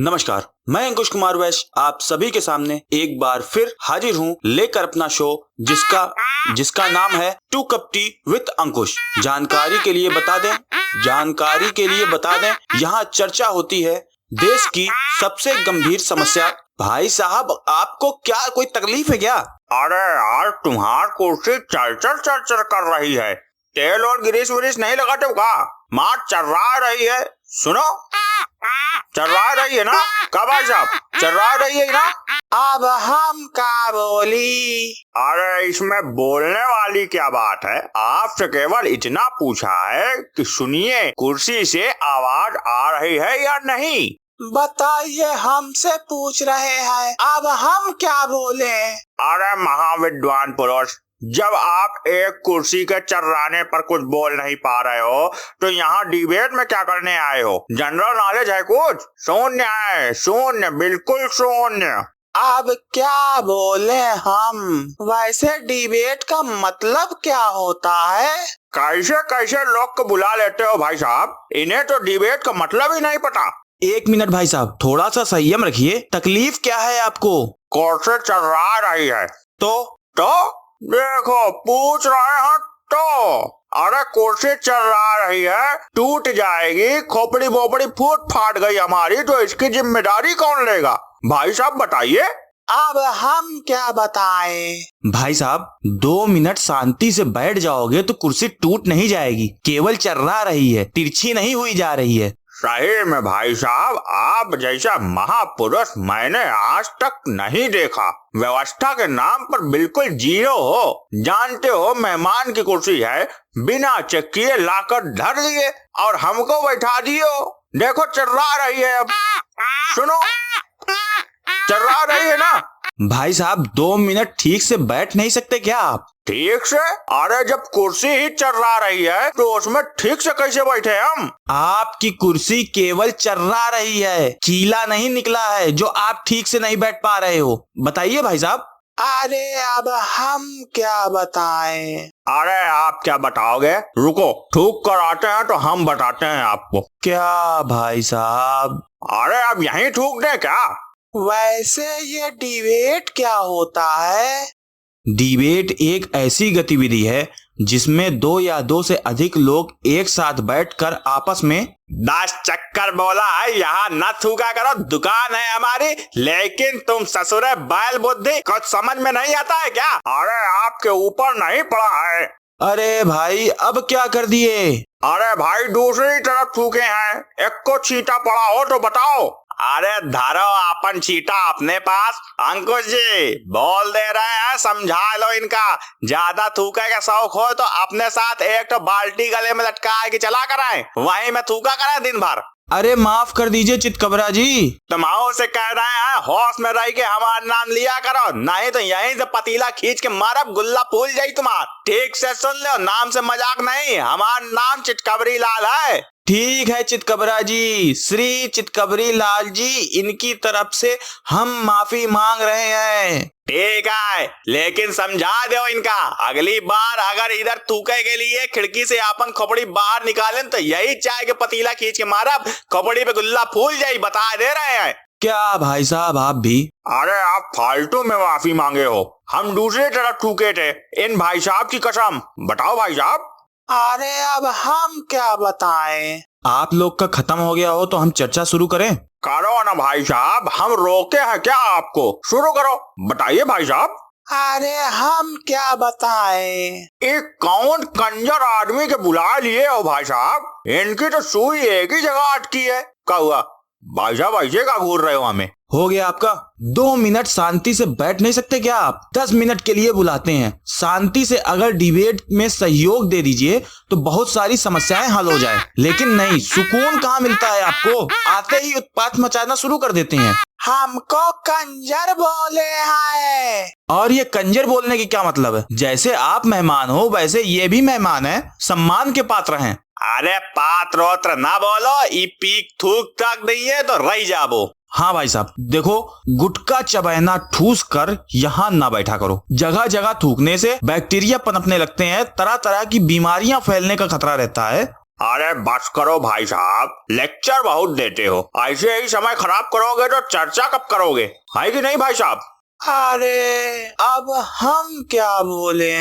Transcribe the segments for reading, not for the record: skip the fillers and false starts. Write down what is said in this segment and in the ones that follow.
नमस्कार, मैं अंकुश कुमार वैश्य आप सभी के सामने एक बार फिर हाजिर हूँ लेकर अपना शो जिसका नाम है टू कप टी विद अंकुश। जानकारी के लिए बता दें यहाँ चर्चा होती है देश की सबसे गंभीर समस्या। भाई साहब, आपको क्या कोई तकलीफ है क्या? अरे यार, तुम्हार कुर्सी चर कर रही है। तेल और गिरीश विरीश नहीं लगाते हो का? माँ चर्रा रही है। सुनो, चर्रा रही है ना? का भाई साहब, चर्रा रही है ना? अब हम का बोली? अरे इसमें बोलने वाली क्या बात है? आपसे केवल इतना पूछा है कि सुनिए, कुर्सी से आवाज आ रही है या नहीं? बताइए, हमसे पूछ रहे हैं, अब हम क्या बोले? अरे महाविद्वान पुरुष, जब आप एक कुर्सी के चर्राने पर कुछ बोल नहीं पा रहे हो तो यहाँ डिबेट में क्या करने आए हो? जनरल नॉलेज है कुछ? शून्य है, शून्य, बिल्कुल शून्य। अब क्या बोले हम? वैसे डिबेट का मतलब क्या होता है? कैसे कैसे लोग को बुला लेते हो भाई साहब, इन्हें तो डिबेट का मतलब ही नहीं पता। एक मिनट भाई साहब, थोड़ा सा संयम रखिए। तकलीफ क्या है आपको? कुर्सी चर्रा रही है। तो देखो, पूछ रहे हैं तो। अरे कुर्सी चर्रा रही है, टूट जाएगी, खोपड़ी बोपड़ी फूट फाट गई हमारी, तो इसकी जिम्मेदारी कौन लेगा? भाई साहब बताइए। अब हम क्या बताएं? भाई साहब, 2 मिनट शांति से बैठ जाओगे तो कुर्सी टूट नहीं जाएगी, केवल चर्रा रही है, तिरछी नहीं हुई जा रही है। सही में भाई साहब, आप जैसा महापुरुष मैंने आज तक नहीं देखा। व्यवस्था के नाम पर बिल्कुल जीरो हो। जानते हो, मेहमान की कुर्सी है, बिना चेक किए लाकर धर दिए और हमको बैठा दियो। देखो चर्रा रही है। अब सुनो, चर्रा रही है ना? भाई साहब, 2 मिनट ठीक से बैठ नहीं सकते क्या आप? ठीक से? अरे जब कुर्सी ही चर्रा रही है तो उसमें ठीक से कैसे बैठे हम? आपकी कुर्सी केवल चर्रा रही है, कीला नहीं निकला है जो आप ठीक से नहीं बैठ पा रहे हो। बताइए भाई साहब। अरे अब हम क्या बताएं? अरे आप क्या बताओगे? रुको, ठूक कर आते हैं तो हम बताते हैं आपको। क्या भाई साहब? अरे अब यहीं ठूक दे क्या? वैसे ये डिबेट क्या होता है? डिबेट एक ऐसी गतिविधि है जिसमें 2 या 2 से अधिक लोग एक साथ बैठकर आपस में 10 चक्कर बोला है। यहाँ न थूका करो, दुकान है हमारी। लेकिन तुम ससुरे बैल बुद्धि, कुछ समझ में नहीं आता है क्या? अरे आपके ऊपर नहीं पड़ा है। अरे भाई, अब क्या कर दिए? अरे भाई, दूसरी तरफ थूके हैं, एक को छींटा पड़ा हो तो बताओ। अरे धरो अपन छीटा अपने पास। अंकुश जी बोल दे रहे हैं, समझा लो इनका। ज्यादा थूका का शौक हो तो अपने साथ एक तो बाल्टी गले में लटका के चला कराएं, वहीं में थूका कराएं दिन भर। अरे माफ कर दीजिए चितकबरा जी। तुम से कह रहे हैं, होश में रह के हमारा नाम लिया करो, नहीं तो यहीं से पतीला खींच के मारब, गुल्ला फूल जाई तुम्हार। ठीक से सुन लो, नाम से मजाक नहीं, हमारा नाम चितकबरी लाल है। ठीक है चितकबरा जी, श्री चितकबरी लाल जी, इनकी तरफ से हम माफी मांग रहे हैं। ठीक है, लेकिन समझा दो इनका, अगली बार अगर इधर थूके के लिए खिड़की से अपन खोपड़ी बाहर निकालें तो यही चाय के पतीला खींच के मारा, खोपड़ी पे गुल्ला फूल जाए, बता दे रहे हैं। क्या भाई साहब आप भी? अरे आप फालतू में माफी मांगे हो, हम दूसरी तरफ थूके थे, इन भाई साहब की कसम। बताओ भाई साहब। अरे अब हम क्या बताएं? आप लोग का खत्म हो गया हो तो हम चर्चा शुरू करें? करो ना भाई साहब, हम रोके हैं क्या आपको? शुरू करो, बताइए भाई साहब। अरे हम क्या बताएं? एक कौन कंजर आदमी के बुला लिए हो भाई साहब, इनकी तो सुई एक ही जगह अटकी है। क्या हुआ भाई साहब, ऐसे का घूर रहे हो हमें? हो गया आपका? 2 मिनट शांति से बैठ नहीं सकते क्या आप? 10 मिनट के लिए बुलाते हैं। शांति से अगर डिबेट में सहयोग दे दीजिए तो बहुत सारी समस्याएं हल हो जाए, लेकिन नहीं, सुकून कहाँ मिलता है आपको? आते ही उत्पात मचाना शुरू कर देते हैं। हमको कंजर बोले हैं। और ये कंजर बोलने की क्या मतलब है? जैसे आप मेहमान हो वैसे ये भी मेहमान है, सम्मान के पात्र हैं। अरे पात्र ना बोलो, ई पीक थूक तक नहीं है तो रही जाबो। हाँ भाई साहब, देखो, गुटखा चबाना ठूस कर यहाँ ना बैठा करो। जगह जगह थूकने से बैक्टीरिया पनपने लगते हैं, तरह तरह की बीमारियां फैलने का खतरा रहता है। अरे बस करो भाई साहब, लेक्चर बहुत देते हो। ऐसे ही समय खराब करोगे तो चर्चा कब करोगे, है कि नहीं भाई साहब? अरे अब हम क्या बोले?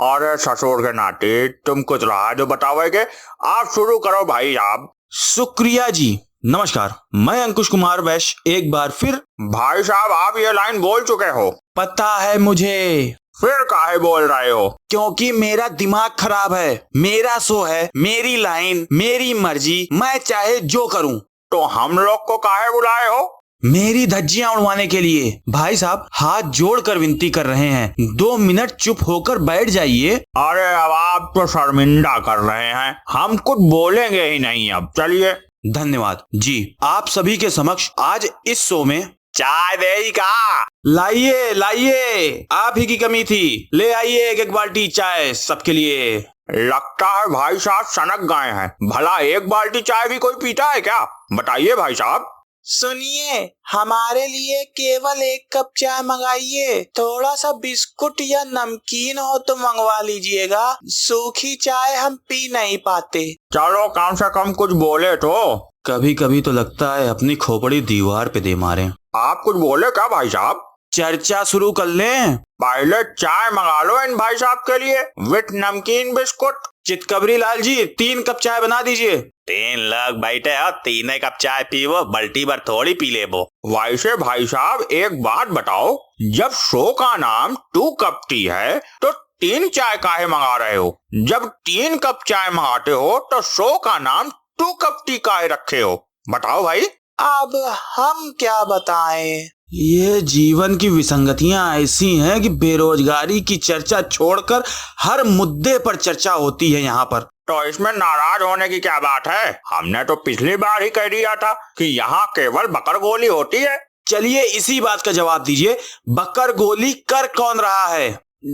अरे ससुर के नाते तुम कुछ रहा जो बताओगे, आप शुरू करो भाई साहब। शुक्रिया जी। नमस्कार, मैं अंकुश कुमार वैश्य एक बार फिर। भाई साहब आप ये लाइन बोल चुके हो। पता है मुझे। फिर काहे बोल रहे हो? क्योंकि मेरा दिमाग खराब है। मेरा शो है, मेरी लाइन, मेरी मर्जी, मैं चाहे जो करूं। तो हम लोग को काहे बुलाए हो? मेरी धज्जियां उड़वाने के लिए। भाई साहब हाथ जोड़कर विनती कर रहे हैं, 2 मिनट चुप होकर बैठ जाइए। अरे अब आप तो शर्मिंदा कर रहे हैं, हम कुछ बोलेंगे ही नहीं अब, चलिए। धन्यवाद जी। आप सभी के समक्ष आज इस शो में चाय देगा? लाइए लाइए, आप ही की कमी थी। ले आइए एक बाल्टी चाय सबके लिए। लगता है भाई साहब सनक गए हैं। भला एक बाल्टी चाय भी कोई पीता है क्या? बताइए भाई साहब। सुनिए, हमारे लिए केवल 1 कप चाय मंगाइए। थोड़ा सा बिस्कुट या नमकीन हो तो मंगवा लीजिएगा। सूखी चाय हम पी नहीं पाते। चलो कम से कम कुछ बोले तो। कभी कभी तो लगता है अपनी खोपड़ी दीवार पे दे मारे। आप कुछ बोले क्या भाई साहब? चर्चा शुरू कर लें। पहले चाय मंगा लो इन भाई साहब के लिए विथ नमकीन बिस्कुट। चितकबरी लाल जी 3 कप चाय बना दीजिए। 3 लोग बैठे हो, 3 कप चाय पीवो, बल्टी भर थोड़ी पी ले वो। वैसे भाई साहब एक बात बताओ, जब शो का नाम 2 कप टी है तो 3 चाय काहे मंगा रहे हो? जब 3 कप चाय मंगाते हो तो शो का नाम 2 कप टी काहे रखे हो? बताओ भाई। अब हम क्या बताएं? ये जीवन की विसंगतियां ऐसी हैं कि बेरोजगारी की चर्चा छोड़कर हर मुद्दे पर चर्चा होती है यहाँ पर। तो इसमें नाराज होने की क्या बात है? हमने तो पिछली बार ही कह दिया था कि यहाँ केवल बकर गोली होती है। चलिए इसी बात का जवाब दीजिए, बकर गोली कर कौन रहा है?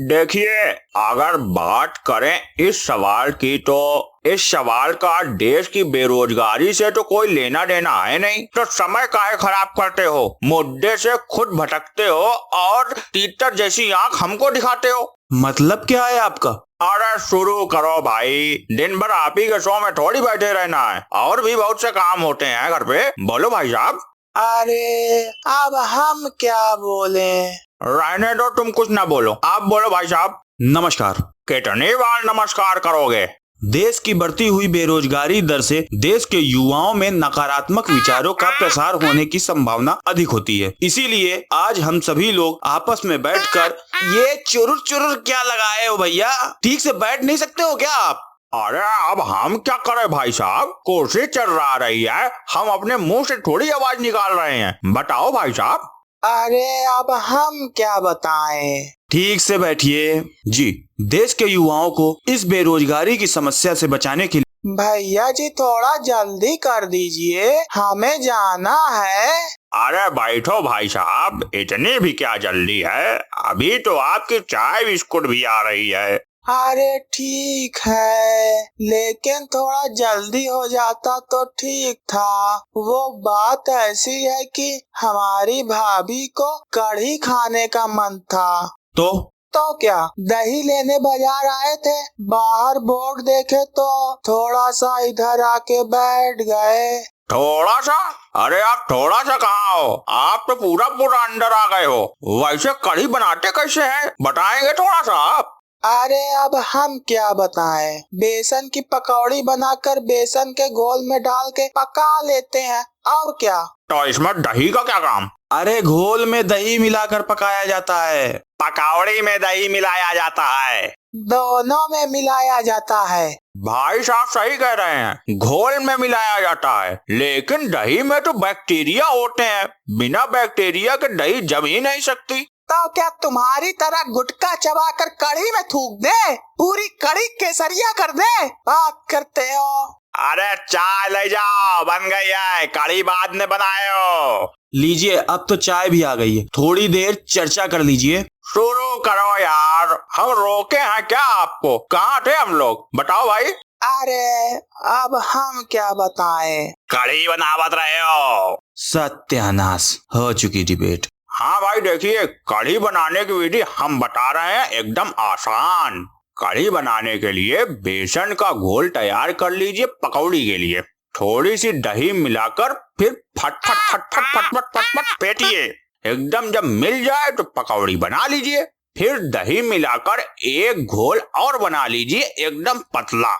देखिए, अगर बात करें इस सवाल की तो इस सवाल का देश की बेरोजगारी से तो कोई लेना देना है नहीं। तो समय काहे खराब करते हो? मुद्दे से खुद भटकते हो और तीतर जैसी आंख हमको दिखाते हो। मतलब क्या है आपका? अरे शुरू करो भाई, दिन भर आप ही के शो में थोड़ी बैठे रहना है, और भी बहुत से काम होते हैं घर पे। बोलो भाई साहब। अरे अब हम क्या बोले? रहने दो, तुम कुछ ना बोलो, आप बोलो भाई साहब। नमस्कार। कितनी बार नमस्कार करोगे? देश की बढ़ती हुई बेरोजगारी दर से देश के युवाओं में नकारात्मक विचारों का प्रसार होने की संभावना अधिक होती है। इसीलिए आज हम सभी लोग आपस में बैठकर ये चुरुर चुरुर क्या लगाए हो भैया? ठीक से बैठ नहीं सकते हो क्या आप? अरे अब हम क्या करें भाई साहब, कुर्सी चल रही है, हम अपने मुंह से थोड़ी आवाज निकाल रहे हैं। बताओ भाई साहब। अरे अब हम क्या बताएं? ठीक से बैठिए जी। देश के युवाओं को इस बेरोजगारी की समस्या से बचाने के लिए भैया जी थोड़ा जल्दी कर दीजिए, हमें जाना है। अरे बैठो भाई साहब, इतनी भी क्या जल्दी है? अभी तो आपकी चाय बिस्कुट भी आ रही है। अरे ठीक है, लेकिन थोड़ा जल्दी हो जाता तो ठीक था। वो बात ऐसी है कि हमारी भाभी को कढ़ी खाने का मन था। तो क्या, दही लेने बाजार आए थे, बाहर बोर्ड देखे तो थोड़ा सा इधर आके बैठ गए। थोड़ा सा? अरे आप थोड़ा सा कहाँ हो, आप तो पूरा पूरा अंदर आ गए हो। वैसे कढ़ी बनाते कैसे हैं, बताएंगे थोड़ा सा आप? अरे अब हम क्या बताएं? बेसन की पकौड़ी बनाकर बेसन के घोल में डाल के पका लेते हैं, और क्या। तो इसमें दही का क्या काम? अरे घोल में दही मिलाकर पकाया जाता है। पकौड़ी में दही मिलाया जाता है? दोनों में मिलाया जाता है। भाई साहब सही कह रहे हैं, घोल में मिलाया जाता है, लेकिन दही में तो बैक्टीरिया होते हैं, बिना बैक्टीरिया के दही जम ही नहीं सकती। तो क्या तुम्हारी तरह गुटखा चबाकर कढ़ी में थूक दे, पूरी कढ़ी केसरिया कर दे? बात करते हो। अरे चाय ले जाओ, बन गई है, कढ़ी बाद में बनाए। लीजिए, अब तो चाय भी आ गई है, थोड़ी देर चर्चा कर लीजिए। शुरू करो यार, हम रोके हैं क्या आपको? कहाँ थे हम लोग, बताओ भाई। अरे अब हम क्या बताएं? कढ़ी बनावत रहे हो। सत्यानाश, हो चुकी डिबेट। हाँ भाई देखिए, कढ़ी बनाने की विधि हम बता रहे हैं, एकदम आसान। कढ़ी बनाने के लिए बेसन का घोल तैयार कर लीजिए। पकौड़ी के लिए थोड़ी सी दही मिलाकर फिर फट फट फट फट फट फट फट फट फेंटिए। एकदम जब मिल जाए तो पकौड़ी बना लीजिए। फिर दही मिलाकर एक घोल और बना लीजिए एकदम पतला।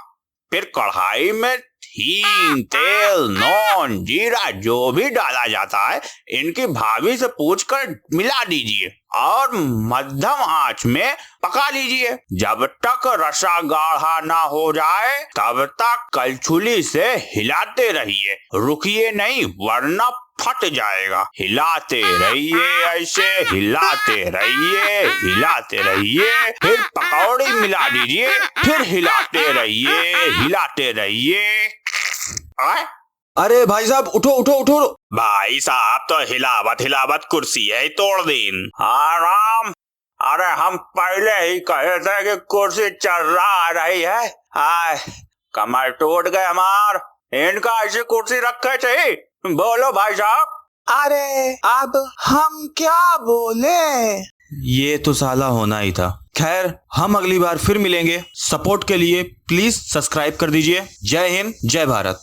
फिर कढ़ाई में हींग, तेल, नौन, जीरा जो भी डाला जाता है इनकी भाभी से पूछकर मिला दीजिए और मध्यम आंच में पका लीजिए। जब तक रसा गाढ़ा ना हो जाए तब तक कलछुली से हिलाते रहिए, रुकिए नहीं वरना फट जाएगा। हिलाते रहिए, ऐसे हिलाते रहिए, हिलाते रहिए। फिर पकौड़ी मिला दीजिए, फिर हिलाते रहिए, हिलाते रहिए। अरे भाई साहब उठो उठो उठो। भाई साहब तो हिलावत कुर्सी है तोड़ दीन। आराम। अरे हम पहले ही कहे थे कि कुर्सी चल रहा रही है। आय कमर टूट गए हमार। इनका ऐसी कुर्सी रखे थे। बोलो भाई साहब। अरे अब हम क्या बोले। ये तो साला होना ही था। खैर हम अगली बार फिर मिलेंगे। सपोर्ट के लिए प्लीज सब्सक्राइब कर दीजिए। जय हिंद, जय भारत।